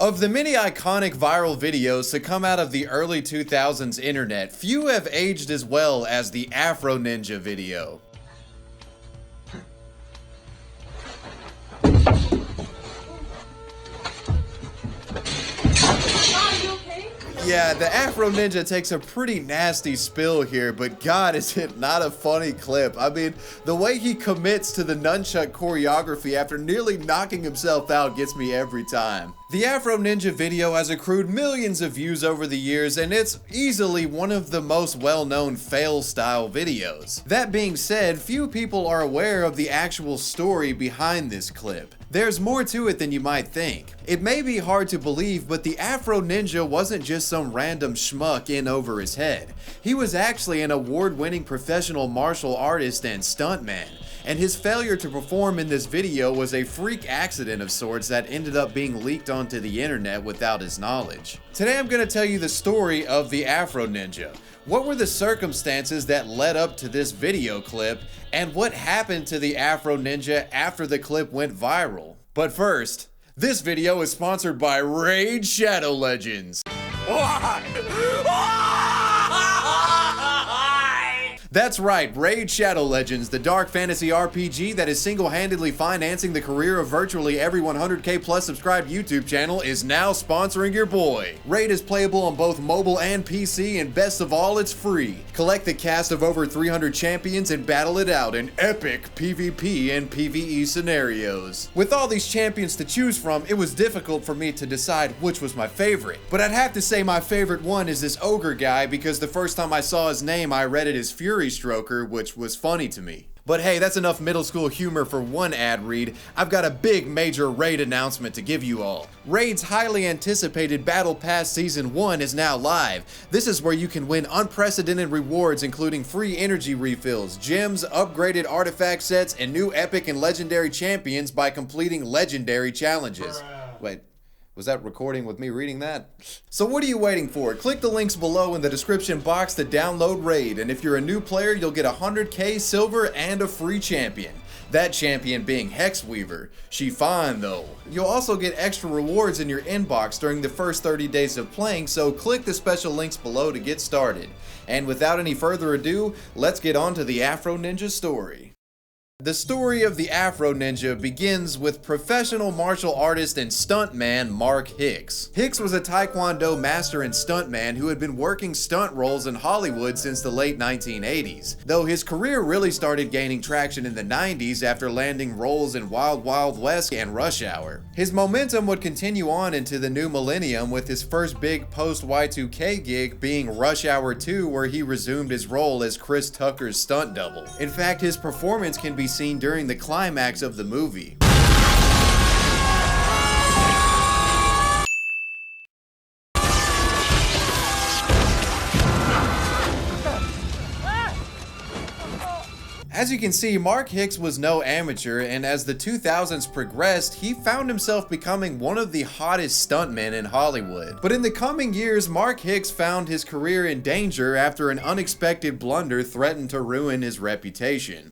Of the many iconic viral videos to come out of the early 2000s internet, few have aged as well as the Afro Ninja video. Yeah, the Afro Ninja takes a pretty nasty spill here, but God, is it not a funny clip. I mean, the way he commits to the nunchuck choreography after nearly knocking himself out gets me every time. The Afro Ninja video has accrued millions of views over the years, and it's easily one of the most well-known fail-style videos. That being said, few people are aware of the actual story behind this clip. There's more to it than you might think. It may be hard to believe, but the Afro Ninja wasn't just some random schmuck in over his head. He was actually an award-winning professional martial artist and stuntman, and his failure to perform in this video was a freak accident of sorts that ended up being leaked onto the internet without his knowledge. Today I'm going to tell you the story of the Afro Ninja. What were the circumstances that led up to this video clip, and what happened to the Afro Ninja after the clip went viral? But first, this video is sponsored by Raid Shadow Legends. That's right, Raid Shadow Legends, the dark fantasy RPG that is single-handedly financing the career of virtually every 100k plus subscribed YouTube channel, is now sponsoring your boy. Raid is playable on both mobile and PC, and best of all, it's free. Collect the cast of over 300 champions and battle it out in epic PvP and PvE scenarios. With all these champions to choose from, it was difficult for me to decide which was my favorite. But I'd have to say my favorite one is this ogre guy, because the first time I saw his name I read it as Fury Stroker, which was funny to me. But hey, that's enough middle school humor for one ad read. I've got a big major Raid announcement to give you all. Raid's highly anticipated Battle Pass Season 1 is now live. This is where you can win unprecedented rewards, including free energy refills, gems, upgraded artifact sets, and new epic and legendary champions by completing legendary challenges. Wait. Was that recording with me reading that? So what are you waiting for? Click the links below in the description box to download Raid, and if you're a new player, you'll get 100k silver and a free champion. That champion being Hexweaver. She fine though. You'll also get extra rewards in your inbox during the first 30 days of playing, so click the special links below to get started. And without any further ado, let's get on to the Afro Ninja story. The story of the Afro Ninja begins with professional martial artist and stuntman Mark Hicks. Hicks was a Taekwondo master and stuntman who had been working stunt roles in Hollywood since the late 1980s, though his career really started gaining traction in the 90s after landing roles in Wild Wild West and Rush Hour. His momentum would continue on into the new millennium, with his first big post-Y2K gig being Rush Hour 2, where he resumed his role as Chris Tucker's stunt double. In fact, his performance can be seen during the climax of the movie. As you can see, Mark Hicks was no amateur, and as the 2000s progressed, he found himself becoming one of the hottest stuntmen in Hollywood. But in the coming years, Mark Hicks found his career in danger after an unexpected blunder threatened to ruin his reputation.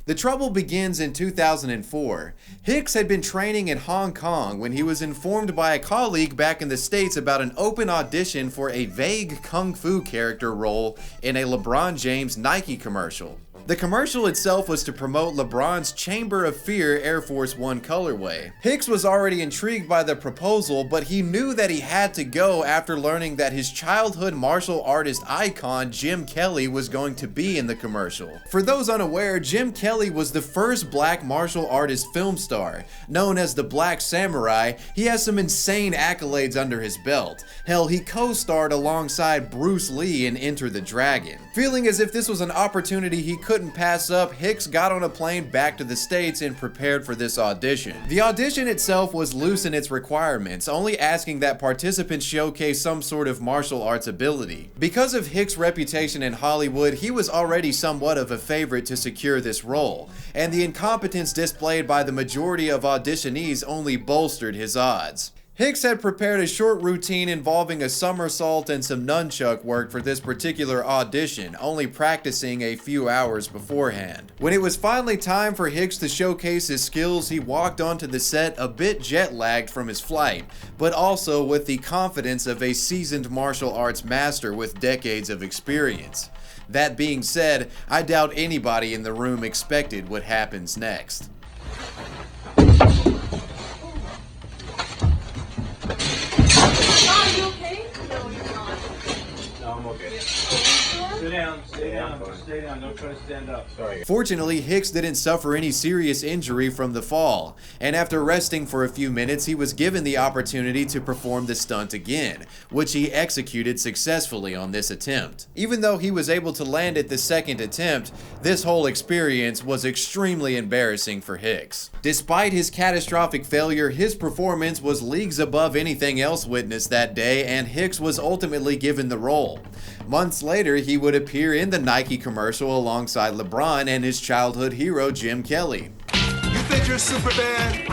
The trouble begins in 2004. Hicks had been training in Hong Kong when he was informed by a colleague back in the States about an open audition for a vague kung fu character role in a LeBron James Nike commercial. The commercial itself was to promote LeBron's Chamber of Fear Air Force One colorway. Hicks was already intrigued by the proposal, but he knew that he had to go after learning that his childhood martial artist icon Jim Kelly was going to be in the commercial. For those unaware, Jim Kelly was the first black martial artist film star. Known as the Black Samurai, he has some insane accolades under his belt. Hell, he co-starred alongside Bruce Lee in Enter the Dragon. Feeling as if this was an opportunity he couldn't pass up, Hicks got on a plane back to the States and prepared for this audition. The audition itself was loose in its requirements, only asking that participants showcase some sort of martial arts ability. Because of Hicks' reputation in Hollywood, he was already somewhat of a favorite to secure this role, and the incompetence displayed by the majority of auditionees only bolstered his odds. Hicks had prepared a short routine involving a somersault and some nunchuck work for this particular audition, only practicing a few hours beforehand. When it was finally time for Hicks to showcase his skills, he walked onto the set a bit jet-lagged from his flight, but also with the confidence of a seasoned martial arts master with decades of experience. That being said, I doubt anybody in the room expected what happens next. Stay down, don't try to stand up. Sorry. Fortunately, Hicks didn't suffer any serious injury from the fall, and after resting for a few minutes, he was given the opportunity to perform the stunt again, which he executed successfully on this attempt. Even though he was able to land it the second attempt, this whole experience was extremely embarrassing for Hicks. Despite his catastrophic failure, his performance was leagues above anything else witnessed that day, and Hicks was ultimately given the role. Months later, he would appear in the Nike commercial alongside LeBron and his childhood hero Jim Kelly. You think you're super bad?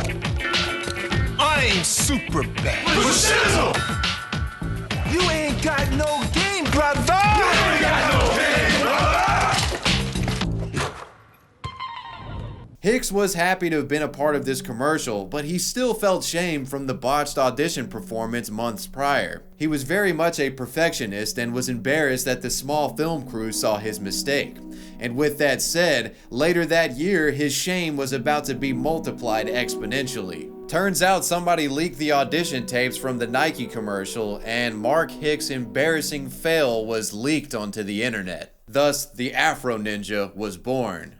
I ain't super bad. You ain't got no game, brother! You ain't got no game, brother! Hicks was happy to have been a part of this commercial, but he still felt shame from the botched audition performance months prior. He was very much a perfectionist and was embarrassed that the small film crew saw his mistake. And with that said, later that year, his shame was about to be multiplied exponentially. Turns out somebody leaked the audition tapes from the Nike commercial, and Mark Hicks' embarrassing fail was leaked onto the internet. Thus, the Afro Ninja was born.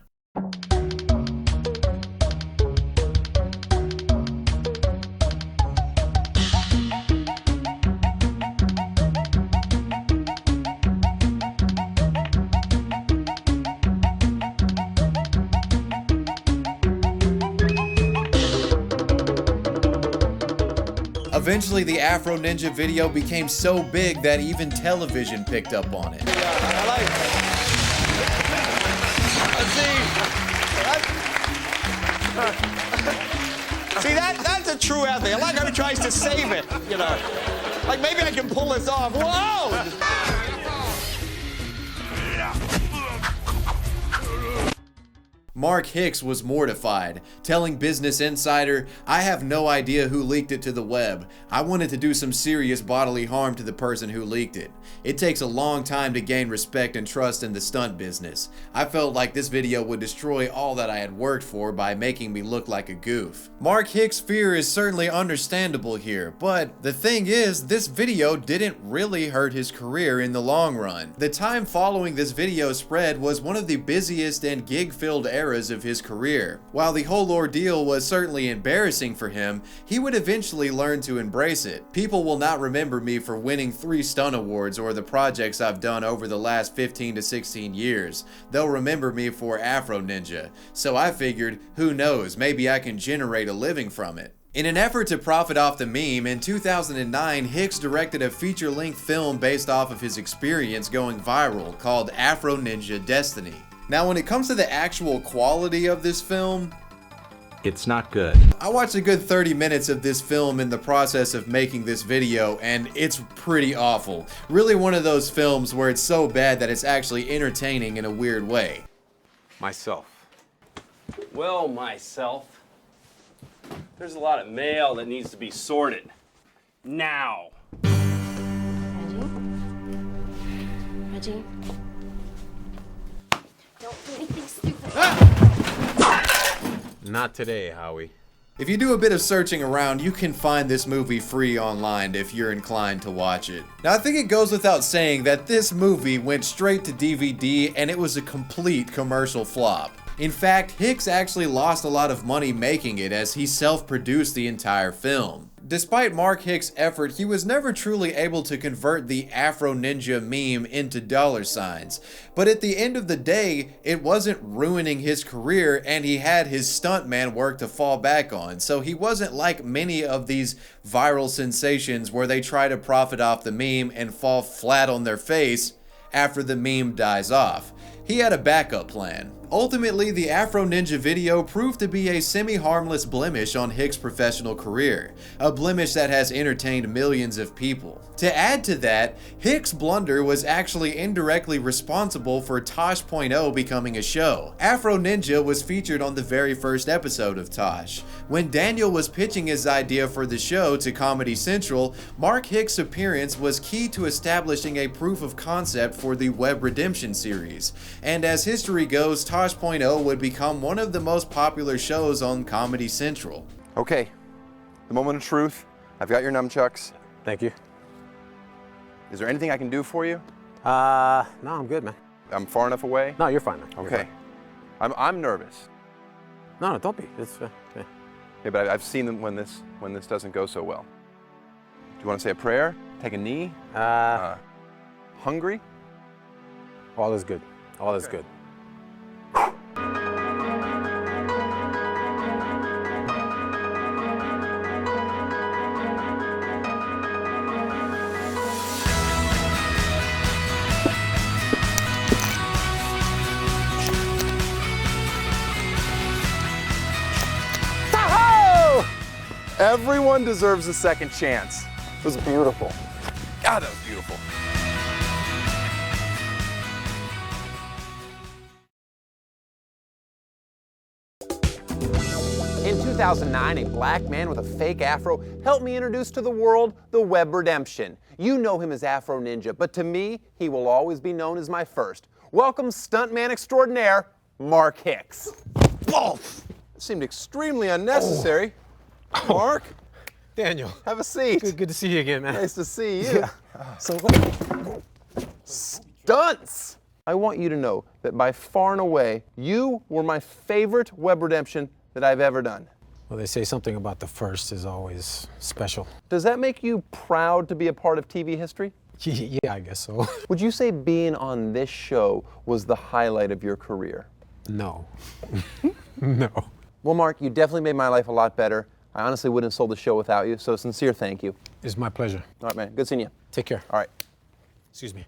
Eventually, the Afro Ninja video became so big that even television picked up on it. I like it. See, that's a true athlete. I like how he tries to save it, you know. Like, maybe I can pull this off. Whoa! Mark Hicks was mortified, telling Business Insider, "I have no idea who leaked it to the web. I wanted to do some serious bodily harm to the person who leaked it. It takes a long time to gain respect and trust in the stunt business. I felt like this video would destroy all that I had worked for by making me look like a goof." Mark Hicks' fear is certainly understandable here, but the thing is, this video didn't really hurt his career in the long run. The time following this video spread was one of the busiest and gig-filled eras of his career. While the whole ordeal was certainly embarrassing for him, he would eventually learn to embrace it. "People will not remember me for winning 3 stunt awards or the projects I've done over the last 15 to 16 years. They'll remember me for Afro Ninja. So I figured, who knows, maybe I can generate a living from it." In an effort to profit off the meme, in 2009, Hicks directed a feature-length film based off of his experience going viral called Afro Ninja Destiny. Now, when it comes to the actual quality of this film, it's not good. I watched a good 30 minutes of this film in the process of making this video, and it's pretty awful. Really one of those films where it's so bad that it's actually entertaining in a weird way. Myself. Well, myself, there's a lot of mail that needs to be sorted. Now. Reggie? Don't do anything stupid. Not today, Howie. If you do a bit of searching around, you can find this movie free online if you're inclined to watch it. Now, I think it goes without saying that this movie went straight to DVD and it was a complete commercial flop. In fact, Hicks actually lost a lot of money making it as he self-produced the entire film. Despite Mark Hicks' effort, he was never truly able to convert the Afro Ninja meme into dollar signs. But at the end of the day, it wasn't ruining his career and he had his stuntman work to fall back on. So he wasn't like many of these viral sensations where they try to profit off the meme and fall flat on their face after the meme dies off. He had a backup plan. Ultimately, the Afro Ninja video proved to be a semi-harmless blemish on Hicks' professional career, a blemish that has entertained millions of people. To add to that, Hicks' blunder was actually indirectly responsible for Tosh.0 becoming a show. Afro Ninja was featured on the very first episode of Tosh. When Daniel was pitching his idea for the show to Comedy Central, Mark Hicks' appearance was key to establishing a proof of concept for the Web Redemption series. And as history goes, Tosh.0 would become one of the most popular shows on Comedy Central. Okay, the moment of truth. I've got your nunchucks. Thank you. Is there anything I can do for you? No, I'm good, man. I'm far enough away? No, you're fine, man. You're Okay. fine. I'm nervous. No, don't be. It's okay. Yeah, but I've seen them when this doesn't go so well. Do you want to say a prayer? Take a knee? Hungry? All is good. All is good. Everyone deserves a second chance. It was beautiful. God, that was beautiful. In 2009, a black man with a fake afro helped me introduce to the world the Web Redemption. You know him as Afro Ninja, but to me, he will always be known as my first. Welcome, stuntman extraordinaire, Mark Hicks. Whoa! It seemed extremely unnecessary. Mark? Daniel. Have a seat. Good to see you again, man. Nice to see you. So what? Stunts! I want you to know that by far and away, you were my favorite Web Redemption that I've ever done. Well, they say something about the first is always special. Does that make you proud to be a part of TV history? Yeah, I guess so. Would you say being on this show was the highlight of your career? No. No. Well, Mark, you definitely made my life a lot better. I honestly wouldn't have sold the show without you, so sincere thank you. It's my pleasure. All right, man. Good seeing you. Take care. All right. Excuse me.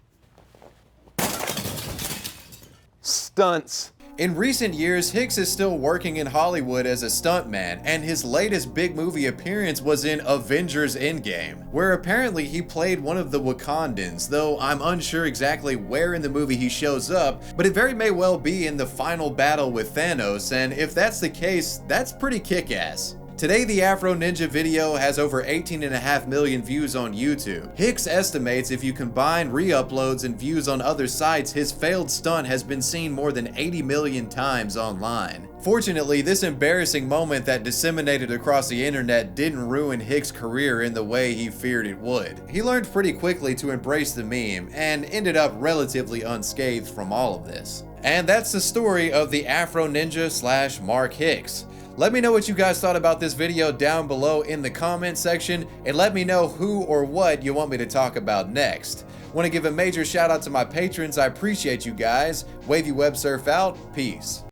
Stunts. In recent years, Hicks is still working in Hollywood as a stuntman, and his latest big movie appearance was in Avengers Endgame, where apparently he played one of the Wakandans, though I'm unsure exactly where in the movie he shows up, but it very may well be in the final battle with Thanos, and if that's the case, that's pretty kick-ass. Today, the Afro Ninja video has over 18.5 million views on YouTube. Hicks estimates if you combine re-uploads and views on other sites, his failed stunt has been seen more than 80 million times online. Fortunately, this embarrassing moment that disseminated across the internet didn't ruin Hicks' career in the way he feared it would. He learned pretty quickly to embrace the meme, and ended up relatively unscathed from all of this. And that's the story of the Afro Ninja / Mark Hicks. Let me know what you guys thought about this video down below in the comment section, and let me know who or what you want me to talk about next. Want to give a major shout out to my patrons, I appreciate you guys. Wavywebsurf out, peace.